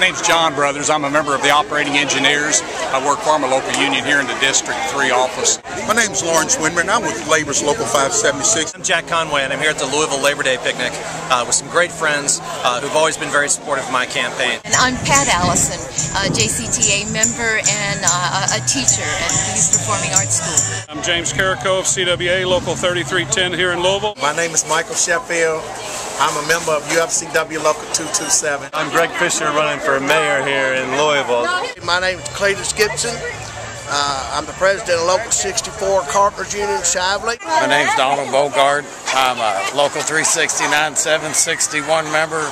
name's John Brothers. I'm a member of the Operating Engineers. I work for my local union here in the District 3 office. My name's Lawrence Winman. I'm with Labor's Local 576. I'm Jack Conway, and I'm here at the Louisville Labor Day picnic with some great friends who've always been very supportive of my campaign. And I'm Pat Allison, a JCTA member and a teacher at the Youth Performing Arts School. I'm James Carrico of CWA Local 3310 here in Louisville. My name is Michael Sheffield. I'm a member of UFCW Local 227. I'm Greg Fisher, running for mayor here in Louisville. My name is Cletus Gibson. I'm the president of Local 64 Carpenters Union Shively. My name's Donald Bogard. I'm a Local 369 761 member,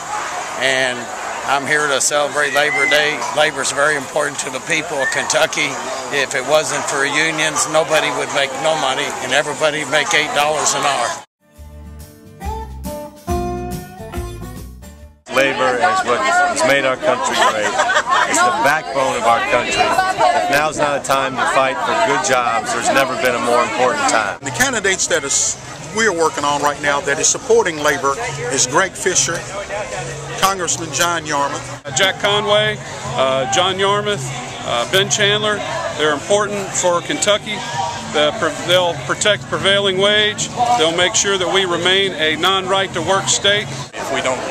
and I'm here to celebrate Labor Day. Labor is very important to the people of Kentucky. If it wasn't for unions, nobody would make no money, and everybody would make $8 an hour. Labor is what has made our country great. It's the backbone of our country. If now's not a time to fight for good jobs, there's never been a more important time. The candidates that we're working on right now that is supporting Labor is Greg Fisher, Congressman John Yarmuth, Jack Conway, John Yarmuth, Ben Chandler. They're important for Kentucky. They'll protect prevailing wage. They'll make sure that we remain a non-right-to-work state. If we don't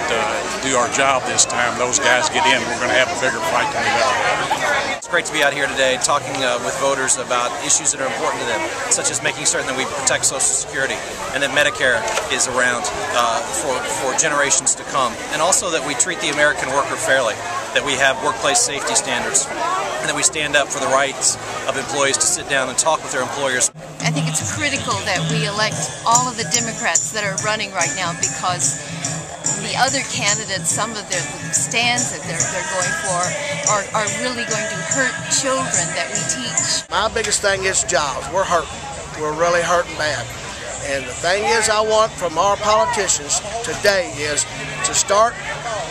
do our job this time, those guys get in, we're going to have a bigger fight than we've ever had. It's great to be out here today talking with voters about issues that are important to them, such as making certain that we protect Social Security and that Medicare is around for generations to come, and also that we treat the American worker fairly, that we have workplace safety standards, and that we stand up for the rights of employees to sit down and talk with their employers. I think it's critical that we elect all of the Democrats that are running right now, because the other candidates, some of the stands that they're going for are really going to hurt children that we teach. My biggest thing is jobs. We're hurting. We're really hurting bad. And the thing is, I want from our politicians today is to start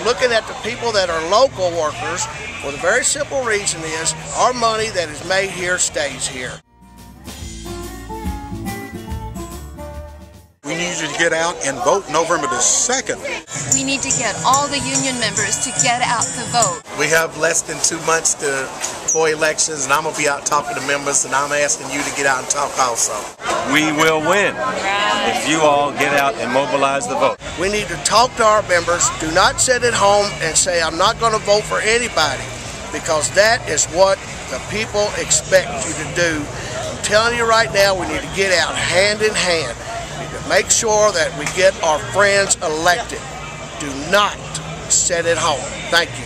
looking at the people that are local workers, for the very simple reason is our money that is made here stays here. We need you to get out and vote November the 2nd. We need to get all the union members to get out to vote. We have less than 2 months for elections, and I'm going to be out talking to members, and I'm asking you to get out and talk also. We will win if you all get out and mobilize the vote. We need to talk to our members. Do not sit at home and say, I'm not going to vote for anybody, because that is what the people expect you to do. I'm telling you right now, we need to get out hand in hand. We need to make sure that we get our friends elected. Do not sit at home. Thank you.